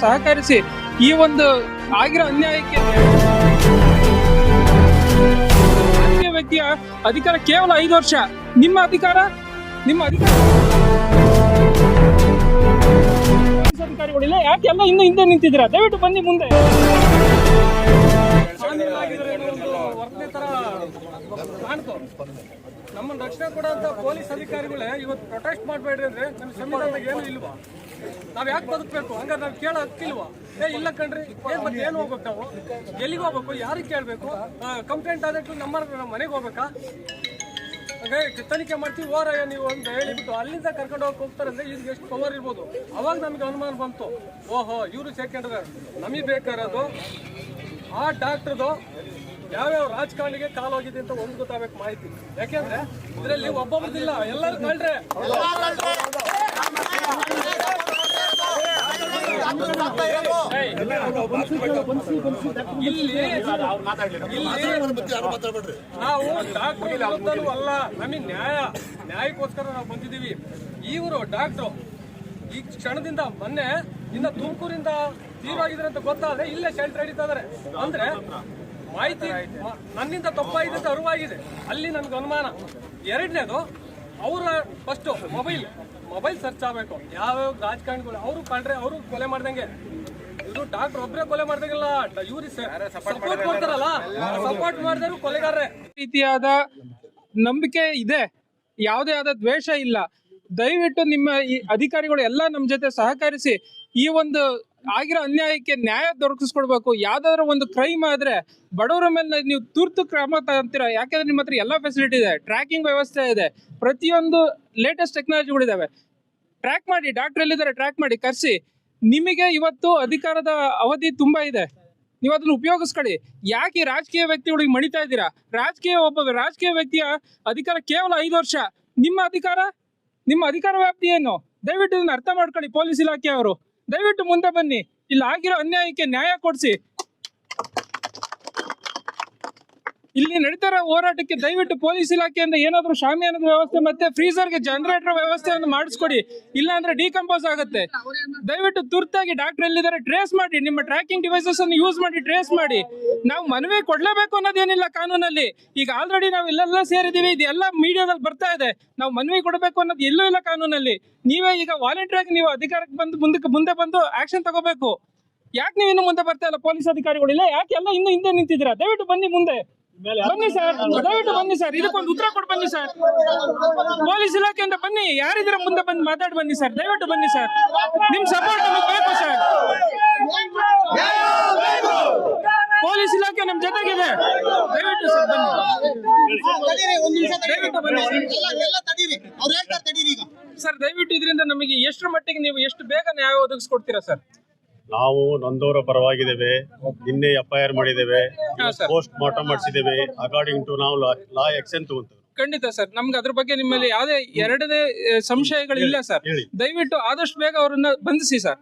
ಸಹಕರಿಸಿ ಈ ಒಂದು ಆಗಿರೋ ಅನ್ಯಾಯಕ್ಕೆ ರಾಜಕೀಯ ವ್ಯಕ್ತಿಯ ಅಧಿಕಾರ ಕೇವಲ 5 ವರ್ಷ. ನಿಮ್ಮ ಅಧಿಕಾರಿಗಳು ಅಧಿಕಾರಿಗಳಿಲ್ಲ, ಯಾಕೆಲ್ಲ ಇನ್ನು ಹಿಂದೆ ನಿಂತಿದ್ದೀರಾ? ದಯವಿಟ್ಟು ಬನ್ನಿ ಮುಂದೆ. ನಮ್ಮನ್ನು ರಕ್ಷಣೆ ಕೊಡುವಂತ ಪೊಲೀಸ್ ಅಧಿಕಾರಿಗಳೇ ಇವತ್ತು ಪ್ರೊಟೆಸ್ಟ್ ಮಾಡಬೇಡ್ರಿ ಅಂದ್ರೆ ನಮ್ಮ ಸಂವಿಧಾನದಾಗ ಏನು ಇಲ್ವಾ? ನಾವ್ ಯಾಕೆ ಬದುಕಬೇಕು? ಹಂಗಾರೆ ನಾವು ಕೇಳೋ ಹಕ್ಕಿಲ್ವಾ? ಇಲ್ಲ ಕಣ್ರಿ, ಮತ್ತೆ ಏನು ಹೋಗ್ಬೇಕು? ನಾವು ಎಲ್ಲಿಗೆ ಹೋಗ್ಬೇಕು? ಯಾರಿಗೆ ಕೇಳಬೇಕು? ಕಂಪ್ಲೇಂಟ್ ಆದಟ್ಟು ನಮ್ಮ ಮನೆಗೆ ಹೋಗ್ಬೇಕಾ? ತನಿಖೆ ಮಾಡ್ತೀವಿ ಓರಯ್ಯ ನೀವು ಅಂತ ಹೇಳಿಬಿಟ್ಟು ಅಲ್ಲಿಂದ ಕರ್ಕೊಂಡು ಹೋಗ್ತಾರೆ ಅಂದ್ರೆ ಈಗ ಎಷ್ಟು ಪವರ್ ಇರ್ಬೋದು? ಅವಾಗ ನಮ್ಗೆ ಅನುಮಾನ ಬಂತು, ಓಹೋ ಇವರು ಸೆಕೆಂಡ್ ನಮಗೆ ಬೇಕಾಗಿರೋದು ಆ ಡಾಕ್ಟರ್ದು ಯಾವ್ಯಾವ ರಾಜಕಾರಣಿಗೆ ಕಾಲೋಗಿದೆ ಅಂತ ಒಂದು ಗೊತ್ತಾಗಬೇಕು ಮಾಹಿತಿ. ಯಾಕೆಂದ್ರೆ ಇದರಲ್ಲಿ ಒಬ್ಬೊಬ್ಬರಿಲ್ಲ, ಎಲ್ಲರೂ ಕಳ್ರೆ. ಇಲ್ಲಿ ನಾವು ಡಾಕ್ಟರ್ ವಿರುದ್ಧನೂ ಅಲ್ಲ, ನಮಗೆ ನ್ಯಾಯಕ್ಕೋಸ್ಕರ ನಾವು ಬಂದಿದ್ದೀವಿ. ಇವರು ಡಾಕ್ಟ್ರು ಈ ಕ್ಷಣದಿಂದ ಮೊನ್ನೆ ಇನ್ನ ತುಮಕೂರಿಂದ ತೀವ್ರವಾಗಿದ್ರೆ ಅಂತ ಗೊತ್ತಾದ್ರೆ ಇಲ್ಲೇ ಶೆಲ್ಟರ್ ಹಿಡಿತಾರೆ ಅಂದ್ರೆ ಮಾಹಿತಿ ನನ್ನಿಂದ ತಪ್ಪಾಗಿದೆ ಅಂತ ಅರಿವಾಗಿದೆ. ಅಲ್ಲಿ ನನ್ಗೆ ಅನುಮಾನ. ಎರಡನೇದು ಅವರ ಫಸ್ಟ್ ಮೊಬೈಲ್ ಸರ್ಚ್ ಆಗಬೇಕು. ಯಾವ್ಯಾವ ರಾಜಕಾರಣಿಗಳು ಅವರು ಕಂಡ್ರೆ ಅವರು ಕೊಲೆ ಮಾಡ್ದಂಗೆ, ಇದು ಡಾಕ್ಟರ್ ಒಬ್ಬರೇ ಕೊಲೆ ಮಾಡ್ದಂಗಿಲ್ಲ, ಇವ್ರಿಗೆ ಸಪೋರ್ಟ್ ಮಾಡ್ತಾರಲ್ಲ, ಸಪೋರ್ಟ್ ಮಾಡಿದ್ರು ಕೊಲೆಗಾರರೇ. ರೀತಿಯಾದ ನಂಬಿಕೆ ಇದೆ, ಯಾವುದೇ ಆದ ದ್ವೇಷ ಇಲ್ಲ. ದಯವಿಟ್ಟು ನಿಮ್ಮ ಈ ಅಧಿಕಾರಿಗಳು ಎಲ್ಲ ನಮ್ಮ ಜೊತೆ ಸಹಕರಿಸಿ ಈ ಒಂದು ಆಗಿರೋ ಅನ್ಯಾಯಕ್ಕೆ ನ್ಯಾಯ ದೊರಕಿಸ್ಕೊಡ್ಬೇಕು. ಯಾವ್ದಾದ್ರು ಒಂದು ಕ್ರೈಮ್ ಆದ್ರೆ ಬಡವರ ಮೇಲೆ ನೀವು ತುರ್ತು ಕ್ರಮ ತಗೊಂತೀರಾ. ಯಾಕೆಂದ್ರೆ ನಿಮ್ಮ ಹತ್ರ ಎಲ್ಲ ಫೆಸಿಲಿಟಿ ಇದೆ, ಟ್ರ್ಯಾಕಿಂಗ್ ವ್ಯವಸ್ಥೆ ಇದೆ, ಪ್ರತಿಯೊಂದು ಲೇಟೆಸ್ಟ್ ಟೆಕ್ನಾಲಜಿಗಳಿದಾವೆ. ಟ್ರ್ಯಾಕ್ ಮಾಡಿ, ಡಾಕ್ಟರ್ ಎಲ್ಲಿದ್ದಾರೆ ಟ್ರ್ಯಾಕ್ ಮಾಡಿ ಕರೆಸಿ. ನಿಮಗೆ ಇವತ್ತು ಅಧಿಕಾರದ ಅವಧಿ ತುಂಬಾ ಇದೆ, ನೀವು ಅದನ್ನ ಉಪಯೋಗಿಸ್ಕೊಳ್ಳಿ. ಯಾಕೆ ರಾಜಕೀಯ ವ್ಯಕ್ತಿಗಳಿಗೆ ಮಣಿತಾ ಇದ್ದೀರಾ? ಒಬ್ಬ ರಾಜಕೀಯ ವ್ಯಕ್ತಿಯ ಅಧಿಕಾರ ಕೇವಲ 5 ವರ್ಷ. ನಿಮ್ಮ ಅಧಿಕಾರ ವ್ಯಾಪ್ತಿ ಏನು? ದಯವಿಟ್ಟು ಇದನ್ನ ಅರ್ಥ ಮಾಡ್ಕೊಳ್ಳಿ. ಪೊಲೀಸ್ ಇಲಾಖೆಯವರು ದಯವಿಟ್ಟು ಮುಂದೆ ಬನ್ನಿ, ಇಲ್ಲಿ ಆಗಿರೋ ಅನ್ಯಾಯಕ್ಕೆ ನ್ಯಾಯ ಕೊಡಿಸಿ. ಇಲ್ಲಿ ನಡೀತಾರ ಹೋರಾಟಕ್ಕೆ ದಯವಿಟ್ಟು ಪೊಲೀಸ್ ಇಲಾಖೆಯಿಂದ ಏನಾದ್ರು ಶಾಮಿಯಾನದ ವ್ಯವಸ್ಥೆ ಮತ್ತೆ ಫ್ರೀಸರ್ಗೆ ಜನರೇಟರ್ ವ್ಯವಸ್ಥೆಯನ್ನು ಮಾಡಿಸ್ಕೊಡಿ. ಇಲ್ಲ ಅಂದ್ರೆ ಡಿಕಂಪೋಸ್ ಆಗುತ್ತೆ. ದಯವಿಟ್ಟು ತುರ್ತಾಗಿ ಡಾಕ್ಟರ್ ಎಲ್ಲಿದ್ದಾರೆ ಟ್ರೇಸ್ ಮಾಡಿ, ನಿಮ್ಮ ಟ್ರ್ಯಾಕಿಂಗ್ ಡಿವೈಸಸ್ ಅನ್ನು ಯೂಸ್ ಮಾಡಿ ಟ್ರೇಸ್ ಮಾಡಿ. ನಾವು ಮನವಿ ಕೊಡ್ಲೇಬೇಕು ಅನ್ನೋದೇನಿಲ್ಲ ಕಾನೂನಲ್ಲಿ. ಈಗ ಆಲ್ರೆಡಿ ನಾವು ಇಲ್ಲೆಲ್ಲ ಸೇರಿದೀವಿ, ಇದೆಲ್ಲ ಮೀಡಿಯಾದಲ್ಲಿ ಬರ್ತಾ ಇದೆ. ನಾವು ಮನವಿ ಕೊಡಬೇಕು ಅನ್ನೋದು ಎಲ್ಲೂ ಇಲ್ಲ ಕಾನೂನಲ್ಲಿ. ನೀವೇ ಈಗ ವಾಲಂಟಿಯರ್ ಆಗಿ ನೀವು ಅಧಿಕಾರಕ್ಕೆ ಬಂದು ಮುಂದೆ ಬಂದು ಆಕ್ಷನ್ ತಗೋಬೇಕು. ಯಾಕೆ ನೀವು ಇನ್ನು ಮುಂದೆ ಬರ್ತಾ ಇಲ್ಲ? ಪೊಲೀಸ್ ಅಧಿಕಾರಿಗಳಿಲ್ಲ, ಯಾಕೆ ಎಲ್ಲ ಇನ್ನು ಹಿಂದೆ ನಿಂತಿದ್ದೀರಾ? ದಯವಿಟ್ಟು ಬನ್ನಿ ಮುಂದೆ. ಬನ್ನಿ ಸರ್, ದಯವಿಟ್ಟು ಬನ್ನಿ ಸರ್, ಇದಕ್ಕೊಂದು ಉತ್ತರ ಕೊಟ್ಟು ಬನ್ನಿ ಸರ್. ಪೊಲೀಸ್ ಇಲಾಖೆಯಿಂದ ಬನ್ನಿ, ಯಾರಿದ್ದೀರ ಮುಂದೆ ಬಂದು ಮಾತಾಡಿ ಬನ್ನಿ ಸರ್. ದಯವಿಟ್ಟು ಬನ್ನಿ ಸರ್, ನಿಮ್ ಸಪೋರ್ಟ್ ನಮಗೆ ಬೇಕು ಸರ್. ಪೊಲೀಸ್ ಇಲಾಖೆ ನಮ್ ಜೊತೆಗಿದೆ. ದಯವಿಟ್ಟು ಸರ್ ಬನ್ನಿ, ದಯವಿಟ್ಟು ಬನ್ನಿ ಸರ್. ದಯವಿಟ್ಟು ಇದರಿಂದ ನಮಗೆ ಎಷ್ಟರ ಮಟ್ಟಿಗೆ ನೀವು ಎಷ್ಟು ಬೇಗ ನ್ಯಾಯ ಒದಗಿಸ್ಕೊಡ್ತೀರಾ ಸರ್? ನಾವು ನೊಂದವರ ಪರವಾಗಿದ್ದೇವೆ. ನಿನ್ನೆ FIR ಮಾಡಿದ್ದೇವೆ, ಪೋಸ್ಟ್ ಮಾರ್ಟಮ್ ಮಾಡಿಸಿದ್ದೇವೆ. ಅಕಾರ್ಡಿಂಗ್ ಟು ನಾವು ಲಾ ಆಕ್ಷನ್ ತಗೊಂತೇವೆ. ಖಂಡಿತ ಸರ್, ನಮ್ಗೆ ಅದ್ರ ಬಗ್ಗೆ ನಿಮ್ಮಲ್ಲಿ ಯಾವುದೇ ಎರಡನೇ ಸಂಶಯಗಳಿಲ್ಲ ಸರ್. ದಯವಿಟ್ಟು ಆದಷ್ಟು ಬೇಗ ಅವರನ್ನ ಬಂಧಿಸಿ ಸರ್.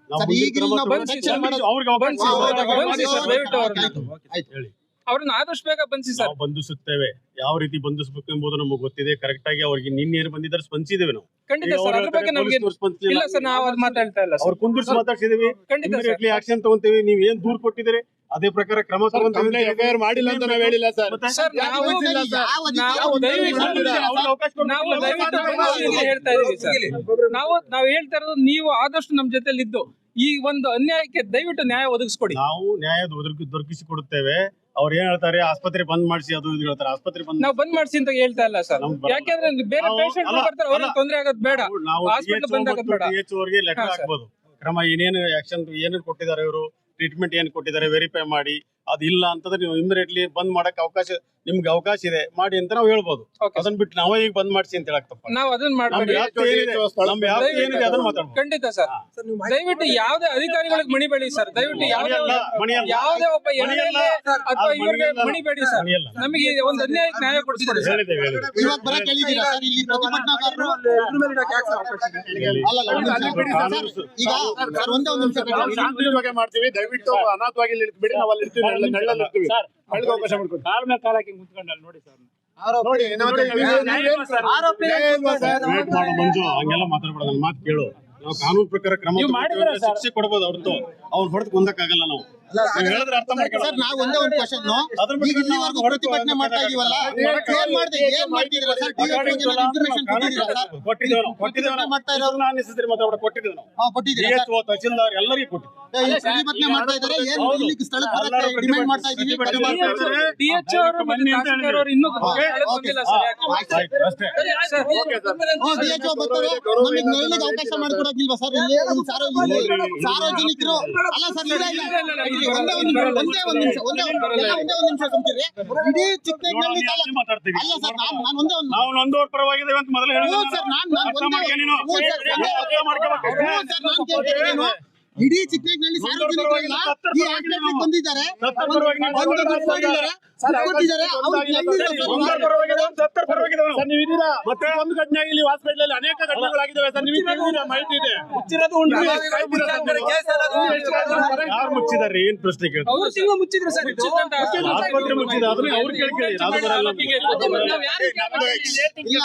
ಅವ್ರನ್ನ ಆದಷ್ಟು ಬೇಗ ಬಂಧಿಸಿ ಸರ್. ಬಂಧಿಸುತ್ತೇವೆ. ಯಾವ ರೀತಿ ಬಂಧಿಸಬೇಕು ಎಂಬುದು ನಮಗೆ ಗೊತ್ತಿದೆ. ಕರೆಕ್ಟ್ ಆಗಿ ಅವ್ರಿಗೆ ನಿನ್ನೆ ಏನು ಬಂದಿದ್ದಾರೆ ಸ್ಪಂದಿಸಿದ್ದೇವೆ ನಾವು. ಖಂಡಿತ ಸರ್, ಅದ್ರ ಬಗ್ಗೆ ನಮಗೆ ಇಲ್ಲ ಸರ್, ನಾವು ಅದು ಮಾತಾಡ್ತಾ ಇಲ್ಲ. ಅವ್ರು ಕುಂದಿರ್ಸಿ ಮಾತಾಡ್ಸಿದೀವಿ, ಇಮಿಡಿಯೇಟ್ಲಿ ಆಕ್ಷನ್ ತಗೊಂತೀವಿ. ನೀವು ಏನ್ ದೂರ ಕೊಟ್ಟಿದ್ದೀರಿ ಅದೇ ಪ್ರಕಾರ ಕ್ರಮ ತಗೊಂತೀವಿ. ಮಾಡಿಲ್ಲ ಅಂತ ನಾವು ಹೇಳಿಲ್ಲ ಸರ್. ನಾವು ಹೇಳ್ತಾ ಇರೋದು ನೀವು ಆದಷ್ಟು ನಮ್ ಜೊತೆಲಿ ಇದ್ದು ಈ ಒಂದು ಅನ್ಯಾಯಕ್ಕೆ ದಯವಿಟ್ಟು ನ್ಯಾಯ ಒದಗಿಸ್ಕೊಡಿ. ನಾವು ನ್ಯಾಯ ದೊರಕಿಸಿಕೊಡುತ್ತೇವೆ. ಅವ್ರು ಏನ್ ಹೇಳ್ತಾರೆ, ಆಸ್ಪತ್ರೆ ಬಂದ್ ಮಾಡಿಸಿ ಅದು ಇದು ಹೇಳ್ತಾರೆ. ಆಸ್ಪತ್ರೆ ನಾವು ಬಂದ್ ಮಾಡಿಸಿ ಅಂತ ಹೇಳ್ತಾ ಇಲ್ಲ ಸರ್. ಯಾಕೆಂದ್ರೆ ಬೇರೆ ಪೇಷಂಟ್ ಬರ್ತಾರೆ, ಅವ್ರಿಗೆ ತೊಂದರೆ ಆಗೋದು ಬೇಡ. ಹಾಸ್ಪಿಟಲ್ ಬಂದ್ ಆಗೋದು ಬೇಡ. ಅವ್ರಿಗೆ ಲೆಟರ್ ಹಾಕ್ಬೋದು. ಕ್ರಮ ಏನೇನು ಆಕ್ಷನ್ ಏನೇನು ಕೊಟ್ಟಿದ್ದಾರೆ, ಇವರು ಟ್ರೀಟ್ಮೆಂಟ್ ಏನ್ ಕೊಟ್ಟಿದ್ದಾರೆ ವೆರಿಫೈ ಮಾಡಿ. ಅದಿಲ್ಲ ಅಂತಂದ್ರೆ ನೀವು ಇಮಿಡಿಯೇಟ್ಲಿ ಬಂದ್ ಮಾಡಕ್ ನಿಮ್ಗೆ ಅವಕಾಶ ಇದೆ ಮಾಡಿ ಅಂತ ನಾವು ಹೇಳ್ಬೋದು. ಅದನ್ನ ಬಿಟ್ಟು ನಾವೇ ಈಗ ಬಂದ್ ಮಾಡಿಸಿ ಅಂತ ಹೇಳಕ್ ತಪ್ಪ. ನಾವು ಅದನ್ನ ಮಾಡ್ತೀವಿ. ಖಂಡಿತ ಸರ್, ದಯವಿಟ್ಟು ಯಾವುದೇ ಅಧಿಕಾರಿಗಳಿಗೆ ಮಣಿಬೇಡಿ ಸರ್. ದಯವಿಟ್ಟು ಯಾವುದೇ ಒಬ್ಬ ಅಥವಾ ಇವ್ರಿಗೆ ಮಣಿಬೇಡಿ ಸರ್. ನಮಗೆ ಒಂದು ಅನ್ಯಾಯಕ್ಕೆ ನ್ಯಾಯ ಕೊಡಿಸ್ಕೊಡಿ ಸರ್. ಮಾಡ್ತೀವಿ. ದಯವಿಟ್ಟು ಅನಾಥವಾಗಿ ಬಿಡಿ, ನಾವು ಅಲ್ಲಿ ಇರ್ತೀವಿ. ಅವಕಾಶ ಮಾಡ್ಕೊಂಡು ನೋಡಿ ಸರ್. ಮಂಜು ಹಂಗೆಲ್ಲ ಮಾತಾಡ್ಬೇಡ, ನನ್ನ ಮಾತು ಕೇಳು. ನಾವು ಕಾನೂನು ಪ್ರಕಾರ ಕ್ರಮ ನೀವು ತಗೊಳ್ತೀವಿ ಮಾಡಿದ್ದೀರಾ ಅಂದ್ರೆ ಶಿಕ್ಷೆ ಕೊಡಬಹುದು ಹೊರತು ಅವ್ನು ಹೊಡೆದು ಕೊಂದಕ್ಕಾಗಲ್ಲ ನಾವು. ನೀವು ಹೇಳಿದ್ರೆ ಅರ್ಥ ಮಾಡ್ಕೊಳ್ಳೋದು. ಸರ್ ನಾವು ಒಂದೇ ಒಂದು ಕ್ವಶನ್ ಅದ್ರ ಬಗ್ಗೆ ಈಗ ಇಲ್ಲಿವರೆಗೂ ಪ್ರತಿಭಟನೆ ಮಾಡ್ತಾ ಇದೀವಲ್ಲ ಏನ್ ಮಾಡ್ತಿದ್ದೀರಾ ಸರ್? ಇನ್ಫಾರ್ಮೇಶನ್ ಕೊಟ್ಟಿದ್ದೀರಾ ಸರ್? ಕೊಟ್ಟಿದ್ದೇವೆ ನಾವು. ಮಾಡ್ತಾ ಇರೋರು ಅನ್ನಿಸಿದ್ರೆ ಮಾತಾಡ ಕೊಟ್ಟಿದ್ದೇವೆ ನಾವು. ಕೊಟ್ಟಿದ್ದೀರಾ ಸರ್? DHO, ತಹಸೀಲ್ದಾರ್ ಎಲ್ಲರಿಗೂ ಕೊಟ್ಟಿದ್ದೀವಿ. ಪ್ರತಿಭಟನೆ ಮಾಡ್ತಾ ಇದ್ದಾರೆ ಏನ್ ಇಲ್ಲಿ ಸ್ಥಳಕ್ಕೆ ಬರಕ್ಕೆ ಡಿಮ್ಯಾಂಡ್ ಮಾಡ್ತಾ ಇದೀವಿ. DHO ಅವರು ಮತ್ತೆ ತಹಸೀಲ್ದಾರ್ ಅವರು ಇನ್ನೂ ಸ್ಥಳಕ್ಕೆ ಬಂದಿಲ್ಲ ಸರ್. ಅಷ್ಟೇ. DHO ಬರ್ತಾರೆ ನಮಗೆ ನೇರಳಿಗೆ ಅವಕಾಶ ಮಾಡಿಕೊಡಕ್ಕಿಲ್ವಾ ಸರ್? ಇಲ್ಲಿ ಸಾರ್ವಜನಿಕರು ಅಲ್ಲ ಸರ್ ಒಂದೇ ಒಂದು ನಿಮಿಷ ಸುಮ್ಕಿರಿ. ಇಡೀ ಚಿಕ್ಕನಹಳ್ಳಿ ತಾಲೂಕು ಮಾತಾಡ್ತೀವಿ. ಅಲ್ಲ ಸರ್ ನಾನು ಒಂದೇ ಒಂದು ನಾವು ಒಂದೂವರೆ ಪರವಾಗಿದ್ದೇವೆ ಅಂತ ಮೊದಲು ಹೇಳಿದ್ರೆ ಸರ್ ನಾನು ಅರ್ಥ ಮಾಡ್ಕೊ ನೀನು. ಅರ್ಥ ಮಾಡ್ಕೋಬೇಕು. ಸರ್ ನಾನು ಕೇಳ್ತಿದ್ದೇನೆ ಇಡೀ ಚಿಕ್ಕನಹಳ್ಳಿ ಸಾರ್ವಜನಿಕರೆಲ್ಲ ಈ ಹಾಸ್ಪಿಟಲ್ ಬಂದಿದ್ದಾರೆ, ಬಂದು ದುಡ್ಡು ಕೊಟ್ಟಿದ್ದಾರೆ, ಒಂದೂವರೆ ಪರವಾಗಿದ್ದೇವೆ, 70 ಪರವಾಗಿದ್ದೇವೆ ನಾವು. ಸರ್ ನೀವು ಇದೀರಾ ಮತ್ತೆ ಒಂದು ಘಟನೆ ಇಲ್ಲಿ ಹಾಸ್ಪಿಟಲ್ ಅಲ್ಲಿ ಅನೇಕ ಘಟನೆಗಳಾಗಿದ್ದಾವೆ ಸರ್. ನಿಮಗೆ ಮಾಹಿತಿ ಇದೆ? ಯಾರು ಮುಚ್ಚಿದಾರೆ? ಏನ್ ಪ್ರಶ್ನೆ ಕೇಳ್ತಾರೆ? ಅವ್ರು ತಿಂಗಳು ಮುಚ್ಚಿದ್ರು ಸರ್. ಆಸ್ಪತ್ರೆ ಮುಚ್ಚಿದ ಆದ್ರೆ ಅವ್ರು ಕೇಳಿ ಅದು ಬರಲ್ಲ. ಇಲ್ಲ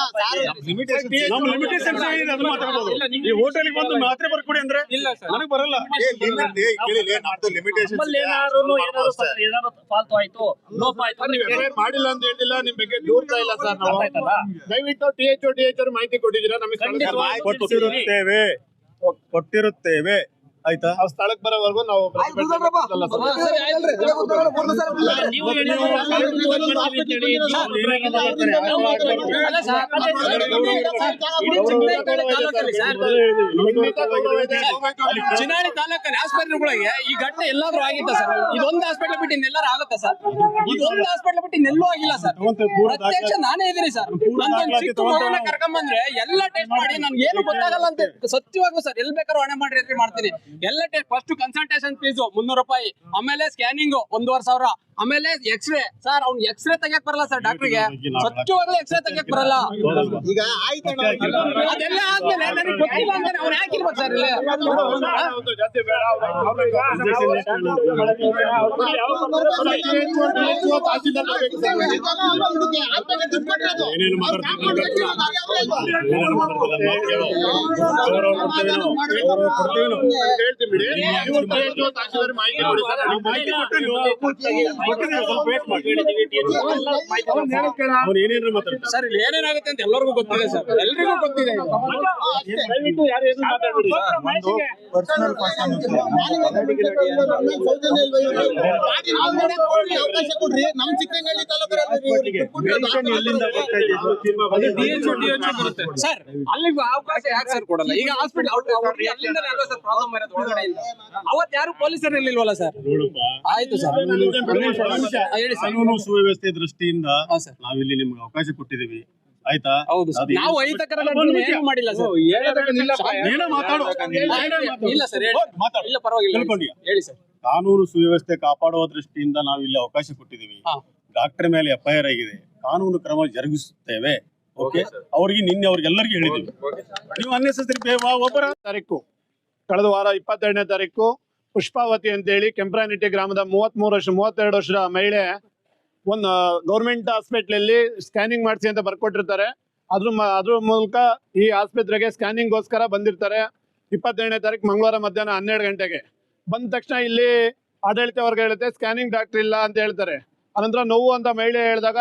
ನಮ್ಮ ಲಿಮಿಟೇಷನ್ ಇದೆ, ಅದು ಮಾತಾಡ್ಬೋದು. ಈ ಹೋಟೆಲ್ಗೆ ಬಂದು ಮಾತ್ರೆ ಬರ್ಕೊಡಿ ಅಂದ್ರೆ ಇಲ್ಲ ಸರ್. ನನಗೆ ಬರಲ್ಲ. ಏನಾದ್ರು ಫಾಲ್ತು ಆಯ್ತು, ಲೋಪ ಆಯ್ತು ನೀವು FIR ಮಾಡಿಲ್ಲ ಅಂತ ಹೇಳಿಲ್ಲ, ನಿಮ್ ಬಗ್ಗೆ ದೂರ್ತಾ ಇಲ್ಲ ಸರ್ ನಾವು. ದಯವಿಟ್ಟು DHO ಮಾಹಿತಿ ಕೊಟ್ಟಿದ್ದೀರಾ ನಮಗೆ? ಕೊಟ್ಟಿರುತ್ತೇವೆ ಆಯ್ತಾ? ಆ ಸ್ಥಳಕ್ಕೆ ಬರೋವರೆಗೂ ನಾವು ಪ್ರತಿಭಟನೆ ಮಾಡಲ್ಲ ಸರ್. ನೀವು ಚಿನಾಡಿ ತಾಲೂಕಲ್ಲಿ ಆಸ್ಪತ್ರೆಗಳಿಗೆ ಈ ಘಟನೆ ಎಲ್ಲಾದ್ರೂ ಆಗಿತ್ತ ಸರ್? ಇದೊಂದು ಹಾಸ್ಪಿಟಲ್ ಬಿಟ್ಟು ಇನ್ನೆಲ್ಲರೂ ಆಗುತ್ತಾ ಸರ್? ಇದೊಂದು ಹಾಸ್ಪಿಟಲ್ ಬಿಟ್ಟು ಇನ್ನೆಲ್ಲೂ ಆಗಿಲ್ಲ ಸರ್. ಪ್ರತ್ಯಕ್ಷ ನಾನೇ ಇದೀನಿ ಸರ್. ನನ್ಗೊಂದು ಚಿಕ್ಕ ಮಗುನ ಕರ್ಕೊಂಡ್ಬಂದ್ರೆ ಎಲ್ಲ ಟೆಸ್ಟ್ ಮಾಡಿ ನನ್ಗೆ ಏನು ಗೊತ್ತಾಗಲ್ಲ ಅಂತ ಸತ್ಯವಾಗ್ಲೂ ಸರ್ ಎಲ್ಲಿ ಬೇಕಾದ್ರೂ ಹೊಣೆ ಮಾಡಿ ಎದ್ರಿ ಮಾಡ್ತೀನಿ. ಎಲ್ಲ ಟೆಸ್ಟ್ ಫಸ್ಟ್ ಕನ್ಸಲ್ಟೇಷನ್ ಫೀಸ್ 300 ರೂಪಾಯಿ, ಆಮೇಲೆ ಸ್ಕ್ಯಾನಿಂಗ್ 1,500, ಆಮೇಲೆ ಎಕ್ಸ್ರೇ. ಸರ್ ಅವ್ನು ಎಕ್ಸ್ರೇ ತೆಗಿಯಕ್ ಬರಲ್ಲ ಸರ್ ಡಾಕ್ಟರ್ಗೆ, ಸತ್ಯವಾಗ್ಲೂ ಎಕ್ಸ್ರೇ ತೆಗಿಯಕ್ ಬರಲ್ಲ. ಈಗ ಆಯ್ತಣ್ಣ ಅದೆಲ್ಲ ಆದ್ಮೇಲೆ ನನಗೆ ಗೊತ್ತಿಲ್ಲ ಅಂದ್ರೆ ಅವ್ನು ಯಾಕಿರ್ಬೇಕು ಸರ್ ಇಲ್ಲಿ? ಜಾಸ್ತಿ ಬೇಡ. ಏನೇನು ಮಾತಾಡ್ತೀವಿ ಹೇಳ್ತೀವಿ. ಮಾಹಿತಿ ಕೊಡಿ ಸರ್. ಅವ್ನು ಏನೇನು ಮಾತಾಡ್ತಾರೆ? ಸರ್ ಇಲ್ಲಿ ಏನೇನಾಗುತ್ತೆ ಅಂತ ಎಲ್ಲರಿಗೂ ಗೊತ್ತಿದೆ ಸರ್, ಎಲ್ರಿಗೂ ಗೊತ್ತಿದೆ. ದಯವಿಟ್ಟು ಯಾರು ಏನು ಮಾತಾಡ್ಬಿಡಿ. ಪರ್ಸನಲ್ ಕ್ವಶನ್ ಅವಕಾಶ ಕೊಡ್ರಿ. ನಮ್ ಚಿಕ್ಕನಹಳ್ಳಿ ತಾಲೂಕಲ್ಲಿ ಎಲ್ಲಿಂದ ಬರ್ತಾ DHO ಬರುತ್ತೆ ಸರ್. ಅಲ್ಲಿಗೂ ಅವಕಾಶ ಯಾಕೆ ಸರ್ ಕೊಡಲ್ಲ? ಈಗ ಹಾಸ್ಪಿಟಲ್ ಅಲ್ಲಿಂದ ಅಲ್ವಾ ಸರ್ ಪ್ರಾಬ್ಲಮ್ ಇರೋದು ಒಳಗಡೆಯಿಂದ? ಅವತ್ತು ಯಾರು ಪೊಲೀಸರು ಇರ್ಲಿಲ್ವಲ್ಲ ಸರ್? ಆಯ್ತು ಸರ್, ಹೇಳಿ ಸರ್. ಕಾನೂನು ಸುವ್ಯವಸ್ಥೆ ದೃಷ್ಟಿಯಿಂದ ಹಾ ಸರ್. ನಾವಿಲ್ಲಿ ನಿಮ್ಗೆ ಅವಕಾಶ ಕೊಟ್ಟಿದ್ದೀವಿ ಆಯ್ತಾ? ಹೌದು ಸರ್. ನಾವು ಅಹಿತಕರ ಏನು ಮಾಡಿಲ್ಲ ಸರ್. ಏನೋ ಮಾತಾಡು. ಇಲ್ಲ ಸರ್ ಹೇಳಿ. ಮಾತಾಡು. ಇಲ್ಲ ಪರವಾಗಿಲ್ಲ ತಿಳ್ಕೊಂಡ್ಯಾ? ಹೇಳಿ ಸರ್. ಕಾನೂನು ಸುವ್ಯವಸ್ಥೆ ಕಾಪಾಡುವ ದೃಷ್ಟಿಯಿಂದ ನಾವು ಇಲ್ಲಿ ಅವಕಾಶ ಕೊಟ್ಟಿದ್ದೀವಿ. ಹಾ. ಡಾಕ್ಟರ್ ಮೇಲೆ FIR ಆಗಿದೆ, ಕಾನೂನು ಕ್ರಮ ಜರುಗಿಸುತ್ತೇವೆ. ಓಕೆ, ಅವ್ರಿಗೆ ನಿನ್ನೆ ಅವ್ರಿಗೆಲ್ಲರಿಗೂ ಹೇಳಿದ್ದೀವಿ. ನೀವು ಅನ್ನೆಸರಿ ಒಬ್ಬರ ತಾರೀಕು ಕಳೆದ ವಾರ 22ನೇ ತಾರೀಕು ಪುಷ್ಪಾವತಿ ಅಂತ ಹೇಳಿ ಕೆಂಪ್ರಾನಿಟ್ಟಿ ಗ್ರಾಮದ 32 ವರ್ಷದ ಮಹಿಳೆ ಒಂದು ಗೌರ್ಮೆಂಟ್ ಹಾಸ್ಪಿಟ್ಲಲ್ಲಿ ಸ್ಕ್ಯಾನಿಂಗ್ ಮಾಡಿಸಿ ಅಂತ ಬರ್ಕೊಟ್ಟಿರ್ತಾರೆ. ಅದ್ರ ಮೂಲಕ ಈ ಆಸ್ಪತ್ರೆಗೆ ಸ್ಕ್ಯಾನಿಂಗ್ಗೋಸ್ಕರ ಬಂದಿರ್ತಾರೆ. 22ನೇ ತಾರೀಕು ಮಂಗಳವಾರ ಮಧ್ಯಾಹ್ನ 12 ಗಂಟೆಗೆ ಬಂದ ತಕ್ಷಣ ಇಲ್ಲಿ ಆಡಳಿತ ವರ್ಗ ಹೇಳುತ್ತೆ ಸ್ಕ್ಯಾನಿಂಗ್ ಡಾಕ್ಟರ್ ಇಲ್ಲ ಅಂತ ಹೇಳ್ತಾರೆ. ಅನಂತರ ನೋವು ಅಂತ ಮಹಿಳೆ ಹೇಳಿದಾಗ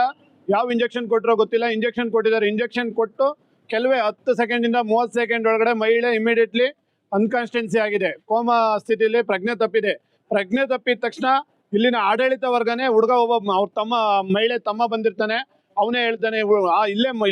ಯಾವ ಇಂಜೆಕ್ಷನ್ ಕೊಟ್ಟರೋ ಗೊತ್ತಿಲ್ಲ, ಇಂಜೆಕ್ಷನ್ ಕೊಟ್ಟಿದ್ದಾರೆ. ಇಂಜೆಕ್ಷನ್ ಕೊಟ್ಟು ಕೆಲವೇ 10 ಸೆಕೆಂಡಿಂದ 30 ಸೆಕೆಂಡ್ ಒಳಗಡೆ ಮಹಿಳೆ ಇಮಿಡಿಯೇಟ್ಲಿ ಅನ್ಕಾನ್ಸ್ಟೆನ್ಸಿ ಆಗಿದೆ, ಕೋಮಾ ಸ್ಥಿತಿಯಲ್ಲಿ ಪ್ರಜ್ಞೆ ತಪ್ಪಿದೆ. ಪ್ರಜ್ಞೆ ತಪ್ಪಿದ ತಕ್ಷಣ ಇಲ್ಲಿನ ಆಡಳಿತ ವರ್ಗನೇ ಹುಡುಗ ಒಬ್ಬ ಅವ್ರ ತಮ್ಮ ಮಹಿಳೆ ತಮ್ಮ ಬಂದಿರ್ತಾನೆ, ಅವನೇ ಹೇಳ್ತಾನೆ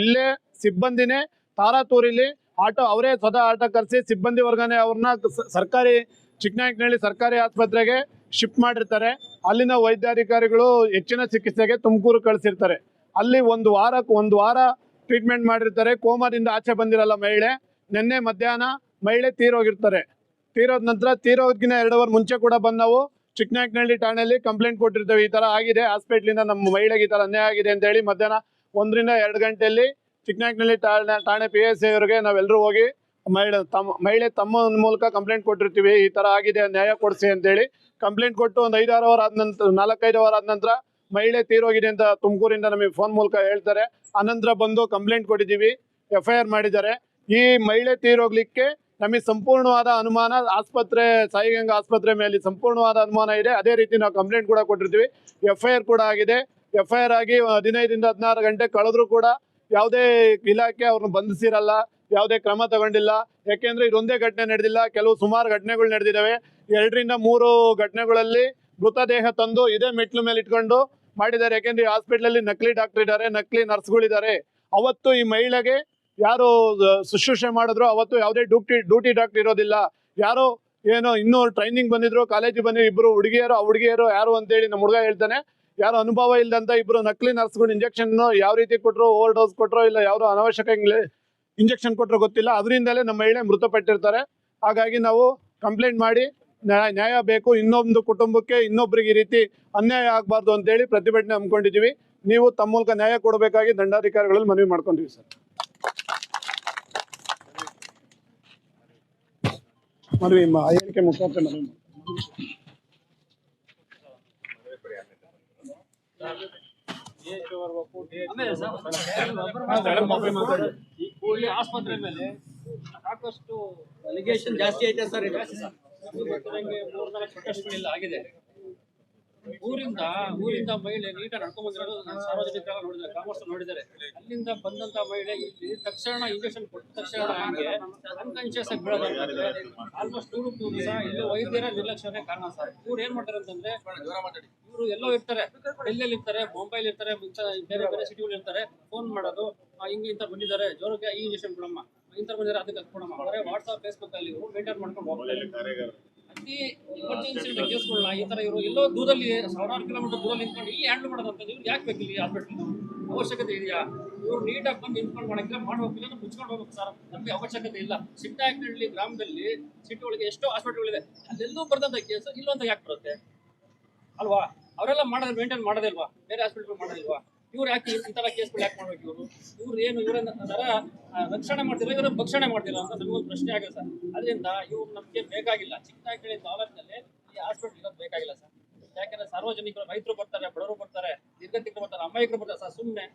ಇಲ್ಲೇ ಸಿಬ್ಬಂದಿನೇ ತಾರಾತೂರಿಲಿ ಆಟೋ ಅವರೇ ಸ್ವತಃ ಆಟೋ ಕರೆಸಿ ಸಿಬ್ಬಂದಿ ವರ್ಗನೇ ಅವ್ರನ್ನ ಸರ್ಕಾರಿ ಚಿಕ್ಕನಾಯಕನಹಳ್ಳಿ ಸರ್ಕಾರಿ ಆಸ್ಪತ್ರೆಗೆ ಶಿಫ್ಟ್ ಮಾಡಿರ್ತಾರೆ. ಅಲ್ಲಿನ ವೈದ್ಯಾಧಿಕಾರಿಗಳು ಹೆಚ್ಚಿನ ಚಿಕಿತ್ಸೆಗೆ ತುಮಕೂರು ಕಳಿಸಿರ್ತಾರೆ. ಅಲ್ಲಿ ಒಂದು ವಾರ ಟ್ರೀಟ್ಮೆಂಟ್ ಮಾಡಿರ್ತಾರೆ. ಕೋಮಾದಿಂದ ಆಚೆ ಬಂದಿರಲ್ಲ ಮಹಿಳೆ. ನಿನ್ನೆ ಮಧ್ಯಾಹ್ನ ಮಹಿಳೆ ತೀರೋಗಿರ್ತಾರೆ. ತೀರೋದ ನಂತರ ತೀರೋದ್ಕಿಂತ 2 ಅವರ್ ಮುಂಚೆ ಕೂಡ ಬಂದು ನಾವು ಚಿಕ್ಕನಾಯಕನಹಳ್ಳಿ ಠಾಣೆಯಲ್ಲಿ ಕಂಪ್ಲೇಂಟ್ ಕೊಟ್ಟಿರ್ತೇವೆ. ಈ ತರ ಆಗಿದೆ, ಹಾಸ್ಪಿಟ್ಲಿಂದ ನಮ್ಮ ಮಹಿಳೆಗೆ ಈ ತರ ಅನ್ಯಾಯ ಆಗಿದೆ ಅಂತ ಹೇಳಿ ಮಧ್ಯಾಹ್ನ 1 ರಿಂದ 2 ಗಂಟೆಯಲ್ಲಿ ಚಿಕ್ಕನಾಯಕನಹಳ್ಳಿ ಠಾಣೆ PSI ಅವರಿಗೆ ನಾವೆಲ್ಲರೂ ಹೋಗಿ ಮಹಿಳೆ ತಮ್ಮ ಮೂಲಕ ಕಂಪ್ಲೇಂಟ್ ಕೊಟ್ಟಿರ್ತೀವಿ, ಈ ತರ ಆಗಿದೆ ನ್ಯಾಯ ಕೊಡಿಸಿ ಅಂತ ಹೇಳಿ. ಕಂಪ್ಲೇಂಟ್ ಕೊಟ್ಟು ಒಂದು 5-6 ಅವರ್ ಆದ ನಂತರ 4-5 ಅವರ್ ಆದ ನಂತರ ಮಹಿಳೆ ತೀರೋಗಿದೆ ಅಂತ ತುಮಕೂರಿಂದ ನಮಗೆ ಫೋನ್ ಮೂಲಕ ಹೇಳ್ತಾರೆ. ಅನಂತರ ಬಂದು ಕಂಪ್ಲೇಂಟ್ ಕೊಟ್ಟಿದ್ದೀವಿ, FIR ಮಾಡಿದ್ದಾರೆ. ಈ ಮಹಿಳೆ ತೀರೋಗ್ಲಿಕ್ಕೆ ನಮಗೆ ಸಂಪೂರ್ಣವಾದ ಅನುಮಾನ ಆಸ್ಪತ್ರೆ ಸಾಯಿಗಂಗಾ ಆಸ್ಪತ್ರೆ ಮೇಲೆ ಸಂಪೂರ್ಣವಾದ ಅನುಮಾನ ಇದೆ. ಅದೇ ರೀತಿ ನಾವು ಕಂಪ್ಲೇಂಟ್ ಕೂಡ ಕೊಟ್ಟಿರ್ತೀವಿ. FIR ಕೂಡ ಆಗಿದೆ. FIR ಆಗಿ 15ರಿಂದ 16 ಗಂಟೆ ಕಳೆದ್ರೂ ಕೂಡ ಯಾವುದೇ ಇಲಾಖೆ ಅವ್ರನ್ನ ಬಂಧಿಸಿರಲ್ಲ, ಯಾವುದೇ ಕ್ರಮ ತಗೊಂಡಿಲ್ಲ. ಯಾಕೆಂದ್ರೆ ಇದೊಂದೇ ಘಟನೆ ನಡೆದಿಲ್ಲ, ಕೆಲವು ಸುಮಾರು ಘಟನೆಗಳು ನಡೆದಿದ್ದಾವೆ. 2ರಿಂದ 3 ಘಟನೆಗಳಲ್ಲಿ ಮೃತದೇಹ ತಂದು ಇದೇ ಮೆಟ್ಲು ಮೇಲೆ ಇಟ್ಕೊಂಡು ಮಾಡಿದ್ದಾರೆ. ಯಾಕೆಂದ್ರೆ ಈ ಹಾಸ್ಪಿಟ್ಲಲ್ಲಿ ನಕಲಿ ಡಾಕ್ಟರ್ ಇದ್ದಾರೆ, ನಕಲಿ ನರ್ಸ್ಗಳಿದ್ದಾರೆ. ಅವತ್ತು ಈ ಮಹಿಳೆಗೆ ಯಾರು ಶುಶ್ರೂಷೆ ಮಾಡಿದ್ರು ಅವತ್ತು ಯಾವುದೇ ಡ್ಯೂಟಿ ಡಾಕ್ಟರ್ ಇರೋದಿಲ್ಲ. ಯಾರೋ ಏನೋ ಇನ್ನೂ ಟ್ರೈನಿಂಗ್ ಬಂದಿದ್ರು, ಕಾಲೇಜಿಗೆ ಬಂದಿದ್ರು ಇಬ್ರು ಹುಡುಗಿಯರು. ಆ ಹುಡುಗಿಯರು ಯಾರು ಅಂತೇಳಿ ನಮ್ಮ ಹುಡುಗ ಹೇಳ್ತಾನೆ, ಯಾರು ಅನುಭವ ಇಲ್ಲದಂತ ಇಬ್ರು ನಕಲಿ ನರ್ಸ್ಗಳು ಇಂಜೆಕ್ಷನ್ ಯಾವ ರೀತಿ ಕೊಟ್ಟರು, ಓವರ್ ಡೋಸ್ ಕೊಟ್ಟರು, ಇಲ್ಲ ಯಾರು ಅನಾವಶ್ಯಕ ಇಂಜೆಕ್ಷನ್ ಕೊಟ್ಟರು ಗೊತ್ತಿಲ್ಲ. ಅದರಿಂದಲೇ ನಮ್ಮ ಮಹಿಳೆ ಮೃತಪಟ್ಟಿರ್ತಾರೆ. ಹಾಗಾಗಿ ನಾವು ಕಂಪ್ಲೇಂಟ್ ಮಾಡಿ ನ್ಯಾಯ ಬೇಕು, ಇನ್ನೊಂದು ಕುಟುಂಬಕ್ಕೆ ಇನ್ನೊಬ್ಬರಿಗೆ ಈ ರೀತಿ ಅನ್ಯಾಯ ಆಗಬಾರ್ದು ಅಂತೇಳಿ ಪ್ರತಿಭಟನೆ ಹಮ್ಮಿಕೊಂಡಿದ್ದೀವಿ. ನೀವು ತಮ್ಮ ಮೂಲಕ ನ್ಯಾಯ ಕೊಡಬೇಕಾಗಿ ದಂಡಾಧಿಕಾರಿಗಳಲ್ಲಿ ಮನವಿ ಮಾಡ್ಕೊಂಡಿವಿ ಸರ್. ಮನವಿ ಹೇಳಿಕೆ ಮುಖಾಂತರ ಮನವಿ ಈ ಕೂಡಲೇ ಆಸ್ಪತ್ರೆ ಮೇಲೆ ಸಾಕಷ್ಟು ಅಲಿಗೇಷನ್ ಜಾಸ್ತಿ ಐತೆ ಸರ್. ಗೊತ್ತಿರಂಗೆ 3-4 ಪ್ರೊಟೆಸ್ಟ್ಗಳೆಲ್ಲ ಆಗಿದೆ. ಊರಿಂದ ಮಹಿಳೆ ನೀಟಾಗಿ ನಡ್ಕೊಂಡ್ ಬಂದಿರೋದು ನಾನು ಸಾರ್ವಜನಿಕರೆಲ್ಲ ನೋಡಿದ್ದಾರೆ, ಕಾಮರ್ಸ್ ನೋಡಿದ್ದಾರೆ. ಅಲ್ಲಿಂದ ಬಂದಂತ ಮಹಿಳೆ ಇಲ್ಲಿ ತಕ್ಷಣ ಇಂಜೆಕ್ಷನ್ ಕೊಟ್ಟ ತಕ್ಷಣ ಹಂಗೆ ಅನ್ಕಾನ್ಶಿಯಸ್ ಆಗಿ ಬೀಳೋದಾದ್ರೆ ಆಲ್ಮೋಸ್ಟ್ 100 ದಿವಸ ಇಲ್ಲಿ ವೈದ್ಯರ ನಿರ್ಲಕ್ಷ್ಯನೇ ಕಾರಣ ಸರ್. ಇವ್ರು ಏನ್ ಮಾಡ್ತಾರೆ ಅಂತಂದ್ರೆ, ಇವರು ಎಲ್ಲೋ ಇರ್ತಾರೆ, ಡೆಲ್ಲಿಯಲ್ಲಿ ಇರ್ತಾರೆ, ಮುಂಬೈಲಿ ಇರ್ತಾರೆ, ಬೇರೆ ಬೇರೆ ಸಿಟಿಗಳು ಇರ್ತಾರೆ. ಫೋನ್ ಮಾಡೋದು, ಹಿಂಗೆ ಇಂತ ಬಂದಿದ್ದಾರೆ, ಜ್ವರಕ್ಕೆ ಈ ಇಂಜೆಕ್ಷನ್ ಕೊಡಮ್ಮ, ಇಂತ ಬಂದಿದ್ದಾರೆ ಅದಕ್ಕೆ ಕೊಡಮ್ಮ, ಬರೀ ವಾಟ್ಸ್ಆಪ್ ಫೇಸ್ಬುಕ್ ಅಲ್ಲಿ ಇವರು ಮೇಂಟೈನ್ ಮಾಡ್ಕೊಂಡು ಹೋಗ್ತಾರೆ. ಅತಿ ಎಮರ್ಜೆನ್ಸಿ ಕೇಸ್ಗಳನ್ನ ಈ ತರ ಇವರು ಎಲ್ಲೋ ದೂರದಲ್ಲಿ 1000 ಕಿಲೋಮೀಟರ್ ದೂರಲ್ಲಿ ನಿಂತ್ಕೊಂಡು ಇಲ್ಲಿ ಹ್ಯಾಂಡಲ್ ಮಾಡೋದಂತ ಇವ್ರು ಯಾಕೆ ಬೇಕು? ಇಲ್ಲಿ ಹಾಸ್ಪಿಟಲ್ ಅವಶ್ಯಕತೆ ಇದೆಯಾ? ಇವ್ರು ನೀಟಾಗಿ ಬಂದು ನಿಂತ್ಕೊಂಡು ಮಾಡಕ್ಕಿಲ್ಲ, ಮಾಡ್ಬೇಕಿಲ್ಲ, ಮುಚ್ಕೊಂಡು ಹೋಗ್ಬೇಕು ಸರ್. ನಮಗೆ ಅವಶ್ಯಕತೆ ಇಲ್ಲ. ಸಿಟ್ಟಾಕ್ನಹಳ್ಳಿ ಗ್ರಾಮದಲ್ಲಿ ಸಿಟಿ ಒಳಗೆ ಎಷ್ಟೋ ಹಾಸ್ಪಿಟಲ್ಗಳಿದೆ, ಅಲ್ಲೆಲ್ಲೂ ಬರ್ದಂತ ಕೇಸ್ ಇಲ್ಲೊಂತ ಯಾಕೆ ಬರುತ್ತೆ ಅಲ್ವಾ? ಅವರೆಲ್ಲ ಮಾಡೋದು ಮೇಂಟೈನ್ ಮಾಡೋದಿಲ್ವಾ? ಬೇರೆ ಹಾಸ್ಪಿಟಲ್ ಮಾಡೋದಿಲ್ವಾ? ಇವ್ರು ಯಾಕೆ ಈ ತರ ಕೇಸ್ಗಳು ಯಾಕೆ ಮಾಡ್ಬೇಕು? ಇವ್ರು ಏನು ಇವರ ರಕ್ಷಣೆ ಮಾಡ್ತಿಲ್ಲ, ಇವರು ಭಕ್ಷಣೆ ಮಾಡ್ತಿಲ್ಲ ಅಂತ ನಮಗೊಂದು ಪ್ರಶ್ನೆ ಆಗಿದೆ ಸರ್. ಅದರಿಂದ ಇವ್ರು ನಮಗೆ ಬೇಕಾಗಿಲ್ಲ. ಚಿಕ್ಕನಾಯಕನಹಳ್ಳಿ ತಾಲೂಕಿನಲ್ಲಿ ಈ ಹಾಸ್ಪಿಟಲ್ ಇರೋದು ಬೇಕಾಗಿಲ್ಲ ಸರ್. ಯಾಕಂದ್ರೆ ಸಾರ್ವಜನಿಕರು, ರೈತರು ಬರ್ತಾರೆ, ಬಡವರು ಬರ್ತಾರೆ, ನಿರ್ಗತಿಕರು ಬರ್ತಾರೆ, ಅಮಾಯಕರು ಬರ್ತಾರೆ ಸರ್. ಸುಮ್ಮನೆ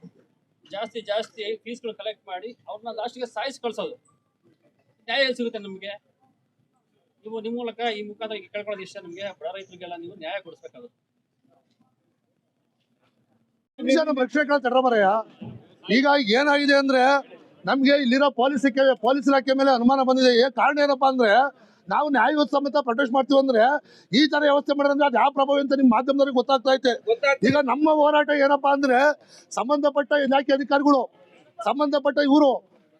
ಜಾಸ್ತಿ ಫೀಸ್ಗಳು ಕಲೆಕ್ಟ್ ಮಾಡಿ ಅವ್ರನ್ನ ಲಾಸ್ಟಿಗೆ ಸಾಯಿಸಿ ಕಳ್ಸೋದು ನ್ಯಾಯ ಸಿಗುತ್ತೆ ನಮಗೆ? ನೀವು ನಿಮ್ಮ ಮೂಲಕ ಈ ಮುಖಾಂತರ ಕೇಳ್ಕೊಳ್ಳೋದು ಇಷ್ಟ, ನಮಗೆ ಬಡ ರೈತರಿಗೆಲ್ಲ ನೀವು ನ್ಯಾಯ ಕೊಡಿಸ್ಬೇಕಾಗುತ್ತೆ. ತಡಬರಯ್ಯ. ಈಗ ಏನಾಗಿದೆ ಅಂದ್ರೆ, ನಮ್ಗೆ ಇಲ್ಲಿರೋ ಪೊಲೀಸ್ ಇಲಾಖೆ ಮೇಲೆ ಅನುಮಾನ ಬಂದಿದೆ. ಕಾರಣ ಏನಪ್ಪಾ ಅಂದ್ರೆ, ನಾವು ನ್ಯಾಯಯುತ ಸಮೇತ ಪ್ರೊಟೆಸ್ಟ್ ಮಾಡ್ತೀವಿ ಅಂದ್ರೆ ಈ ತರ ವ್ಯವಸ್ಥೆ ಮಾಡಿದ್ರೆ ಅದು ಯಾವ ಪ್ರಭಾವ ಅಂತ ನಿಮ್ ಮಾಧ್ಯಮದವ್ರಿಗೆ ಗೊತ್ತಾಗ್ತಾ ಐತೆ. ಈಗ ನಮ್ಮ ಹೋರಾಟ ಏನಪ್ಪಾ ಅಂದ್ರೆ, ಸಂಬಂಧಪಟ್ಟ ಇಲಾಖೆ ಅಧಿಕಾರಿಗಳು, ಸಂಬಂಧಪಟ್ಟ ಇವರು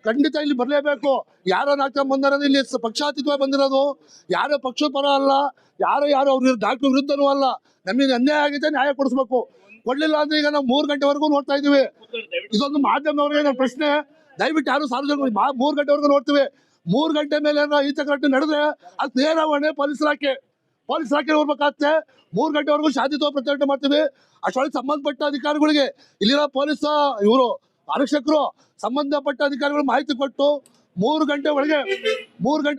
ಖಂಡಿತ ಇಲ್ಲಿ ಬರಲೇಬೇಕು. ಯಾರೋ ನಾಲ್ಕು ಬಂದಿರೋದು ಇಲ್ಲಿ ಪಕ್ಷಾತೀತವಾಗಿ ಬಂದಿರೋದು, ಯಾರೋ ಪಕ್ಷದ ಪರ ಅಲ್ಲ, ಯಾರೋ ಅವ್ರ ಡಾಕ್ಟರ್ ವಿರುದ್ಧನೂ ಅಲ್ಲ. ನಮಗೆ ಅನ್ಯಾಯ ಆಗಿದೆ, ನ್ಯಾಯ ಕೊಡಿಸ್ಬೇಕು. ಕೊಡ್ಲಿಲ್ಲ ಅಂದ್ರೆ ಈಗ ನಾವು 3 ಗಂಟೆವರೆಗೂ ನೋಡ್ತಾ ಇದೀವಿ. ಇದೊಂದು ಮಾಧ್ಯಮದವ್ರಿಗೆ ನನ್ನ ಪ್ರಶ್ನೆ, ದಯವಿಟ್ಟು ಯಾರು ಸಾರ್ವಜನಿಕರು 3 ಗಂಟೆವರೆಗೂ ನೋಡ್ತೀವಿ. 3 ಗಂಟೆ ಮೇಲೆ ಈ ಘಟನೆ ನಡೆದ್ರೆ ಅದು ನೇರವಣೆ ಪೊಲೀಸ್ ಇಲಾಖೆ ಹೋಗ್ಬೇಕಾಗತ್ತೆ. 3 ಗಂಟೆವರೆಗೂ ಶಾಂತಿಯುತ ಪ್ರತಿಭಟನೆ ಮಾಡ್ತೀವಿ. ಅಷ್ಟೊಳಗೆ ಸಂಬಂಧಪಟ್ಟ ಅಧಿಕಾರಿಗಳಿಗೆ, ಇಲ್ಲಿರೋ ಪೊಲೀಸ್ ಇವರು ಆರಕ್ಷಕರು, ಸಂಬಂಧಪಟ್ಟ ಅಧಿಕಾರಿಗಳು ಮಾಹಿತಿ ಕೊಟ್ಟು 3 ಗಂಟೆ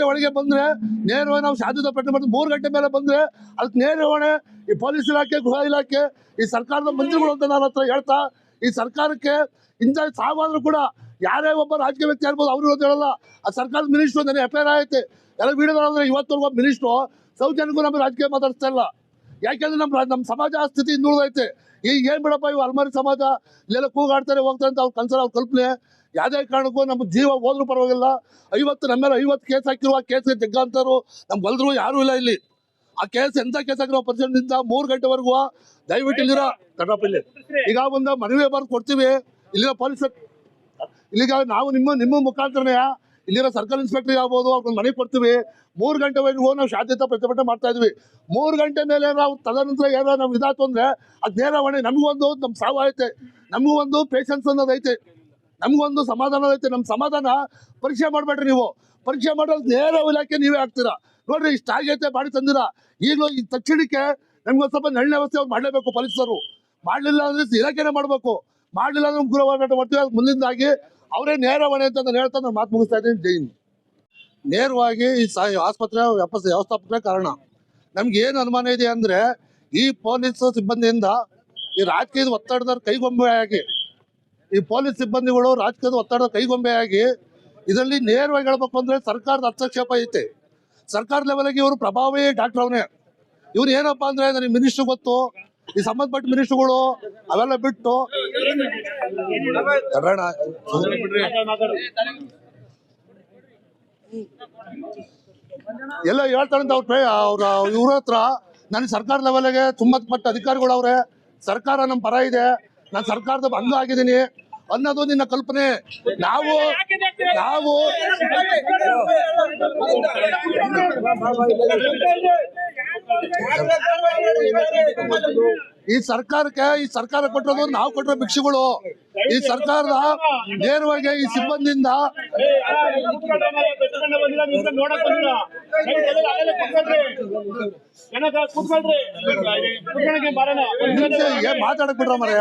ಒಳಗೆ ಬಂದ್ರೆ ನೇರವಾಗಿ ನಾವು ಶಾಂತಿಯುತ ಪ್ರತಿಭಟನೆ ಮಾಡ್ತೀವಿ. 3 ಗಂಟೆ ಮೇಲೆ ಬಂದ್ರೆ ಅದಕ್ಕೆ ನೇರವಣೆ ಈ ಪೊಲೀಸ್ ಇಲಾಖೆ, ಗೃಹ ಇಲಾಖೆ, ಈ ಸರ್ಕಾರದ ಮಂತ್ರಿಗಳು ಅಂತ ನಾನು ಹತ್ರ ಹೇಳ್ತಾ, ಈ ಸರ್ಕಾರಕ್ಕೆ ಇಂಥ ಸಾವಾದ್ರೂ ಕೂಡ ಯಾರೇ ಒಬ್ಬ ರಾಜಕೀಯ ವ್ಯಕ್ತಿ ಇರ್ಬೋದು, ಅವ್ರು ಇವತ್ತು ಹೇಳಲ್ಲ. ಆ ಸರ್ಕಾರದ ಮಿನಿಸ್ಟ್ರು ನನಗೆ FIR ಆಯ್ತು ಎಲ್ಲ ವಿಡಿಯೋದ್ರೆ, ಇವತ್ತವರೆಗೂ ಒಬ್ಬ ಮಿನಿಸ್ಟ್ರು ಸೌಜನ್ಯಕ್ಕೂ ನಮ್ಮ ರಾಜಕೀಯ ಮಾತಾಡ್ತಾ ಇಲ್ಲ. ಯಾಕೆಂದ್ರೆ ನಮ್ಮ ಸಮಾಜ ಆ ಸ್ಥಿತಿ ಹಿಂದುಳಿದೈತೆ. ಈಗ ಏನ್ ಬಿಡಪ್ಪ, ಇವು ಅಲ್ಮಾರಿ ಸಮಾಜ ಇಲ್ಲೆಲ್ಲ ಕೂಗಾಡ್ತಾರೆ ಹೋಗ್ತಾರೆ ಅಂತ ಅವ್ರ ಕನ್ಸರ್, ಅವ್ರ ಕಲ್ಪನೆ. ಯಾವುದೇ ಕಾರಣಕ್ಕೂ ನಮ್ಮ ಜೀವ ಹೋದ್ರೂ ಪರವಾಗಿಲ್ಲ. 50 ನಮ್ಮ ಮೇಲೆ 50 ಕೇಸ್ ಹಾಕಿರುವ ಕೇಸ್ಗೆ ಜಗ್ಗಂತರು ನಮ್ ಬಲ್ದ್ರು ಯಾರು ಇಲ್ಲ ಇಲ್ಲಿ. ಆ ಕೇಸ್ ಎಂತ ಕೇಸ್ ಹಾಕಿರೋ ಪರ್ಸೆಂಟ್ನಿಂದ 3 ಗಂಟೆವರೆಗೂ ದಯವಿಟ್ಟು ಇಲ್ಲಿರೋ ತಡಪಿಲ್ಲಿ ಈಗ ಒಂದು ಮನವಿ ಬರ್ದು ಕೊಡ್ತೀವಿ. ಇಲ್ಲಿರೋ ಪೊಲೀಸ್ ಇಲ್ಲಿಗ ನಾವು ನಿಮ್ಮ ಮುಖಾಂತರನೇ ಇಲ್ಲಿರೋ ಸರ್ಕಲ್ ಇನ್ಸ್ಪೆಕ್ಟರ್ ಆಗ್ಬೋದು, ಅವ್ರಿಗೆ ಮನೆ ಕೊಡ್ತೀವಿ. 3 ಗಂಟೆವರೆಗೂ ನಾವು ಶಾಂತಿಯುತ ಪ್ರತಿಭಟನೆ ಮಾಡ್ತಾ ಇದ್ವಿ. 3 ಗಂಟೆ ಮೇಲೆ ನಾವು ತದನಂತರ ಏನೋ ನಾವು ಇದಾಯ್ತು ಅಂದ್ರೆ ಅದು ನೇರವಣೆ. ನಮಗೊಂದು ನಮ್ಮ ಸಾವು ಐತೆ, ನಮಗೂ ಒಂದು ಪೇಷನ್ಸ್ ಅನ್ನೋದೈತೆ, ನಮಗೊಂದು ಸಮಾಧಾನ ಐತೆ. ನಮ್ಮ ಸಮಾಧಾನ ಪರೀಕ್ಷೆ ಮಾಡಬೇಡ್ರಿ. ನೀವು ಪರೀಕ್ಷೆ ಮಾಡೋದು ನೇರ ಇಲಾಖೆ ನೀವೇ ಆಗ್ತೀರಾ. ನೋಡ್ರಿ ಇಷ್ಟ ಆಗೈತೆ ಮಾಡಿ ತಂದಿರಾ. ಈಗಲೂ ಈ ತಕ್ಷಣಕ್ಕೆ ನಮ್ಗೊಂದು ಸ್ವಲ್ಪ ನಳ್ಳಿ ವ್ಯವಸ್ಥೆ ಅವ್ರು ಮಾಡಲೇಬೇಕು. ಪೊಲೀಸರು ಮಾಡಲಿಲ್ಲ ಅಂದ್ರೆ ಇಲಾಖೆನೇ ಮಾಡಬೇಕು. ಮಾಡಲಿಲ್ಲ ಅಂದ್ರೆ ಉಗ್ರ ಹೋರಾಟ ಮಾಡ್ತೀವಿ. ಮುಂದಿಂದಾಗಿ ಅವರೇ ನೇರವಣೆ ಅಂತ ನಾನು ಹೇಳ್ತಾ ನಾನು ಮಾತು ಮುಗಿಸ್ತಾ ಇದ್ದೀನಿ. ಜೈ ಹಿಂದ್. ನೇರವಾಗಿ ಈ ಆಸ್ಪತ್ರೆ ವ್ಯವಸ್ಥಾಪಕರೇ ಕಾರಣ. ನಮ್ಗೆ ಏನು ಅನುಮಾನ ಇದೆ ಅಂದ್ರೆ, ಈ ಪೊಲೀಸ್ ಸಿಬ್ಬಂದಿಯಿಂದ ಈ ರಾಜಕೀಯದ ಒತ್ತಡದ ಕೈಗೊಂಬೆಯಾಗಿ, ಈ ಪೊಲೀಸ್ ಸಿಬ್ಬಂದಿಗಳು ರಾಜಕೀಯದ ಒತ್ತಡದ ಕೈಗೊಂಬೆಯಾಗಿ ಇದರಲ್ಲಿ ನೇರವಾಗಿ ಹೇಳ್ಬೇಕು ಅಂದ್ರೆ ಸರ್ಕಾರದ ಹಸ್ತಕ್ಷೇಪ ಐತೆ. ಸರ್ಕಾರ ಲೆವೆಲ್ಗೆ ಇವರು ಪ್ರಭಾವಿ ಡಾಕ್ಟರ್ ಅವನೇ. ಇವ್ರು ಏನಪ್ಪಾ ಅಂದ್ರೆ ನನಗೆ ಮಿನಿಸ್ಟ್ರು ಗೊತ್ತು, ಈ ಸಂಬಂಧಪಟ್ಟ ಮಿನಿಸ್ಟ್ರುಗಳು ಅವೆಲ್ಲ ಬಿಟ್ಟು ಎಲ್ಲ ಹೇಳ್ತಾರಂತ ಅವ್ರ ಇವ್ರ ಹತ್ರ. ನನಗೆ ಸರ್ಕಾರ ಲೆವೆಲ್ಗೆ ಸಂಬಂಧಪಟ್ಟ ಅಧಿಕಾರಿಗಳು ಅವ್ರೆ, ಸರ್ಕಾರ ನಮ್ಮ ಪರ ಇದೆ, ನಾನು ಸರ್ಕಾರದ ಅಂಗ ಆಗಿದ್ದೀನಿ ಅನ್ನೋದು ನಿನ್ನ ಕಲ್ಪನೆ. ನಾವು ಈ ಸರ್ಕಾರ ಕೊಟ್ಟಿರೋದು ನಾವು ಕೊಟ್ಟಿರೋ ಭಿಕ್ಷೆಗಳು. ಈ ಸರ್ಕಾರದ ನೇರವಾಗಿ ಈ ಸಿಬ್ಬಂದಿಯಿಂದ ಮಾತಾಡಕ್ ಬಿಡ್ರ ಮರೆಯ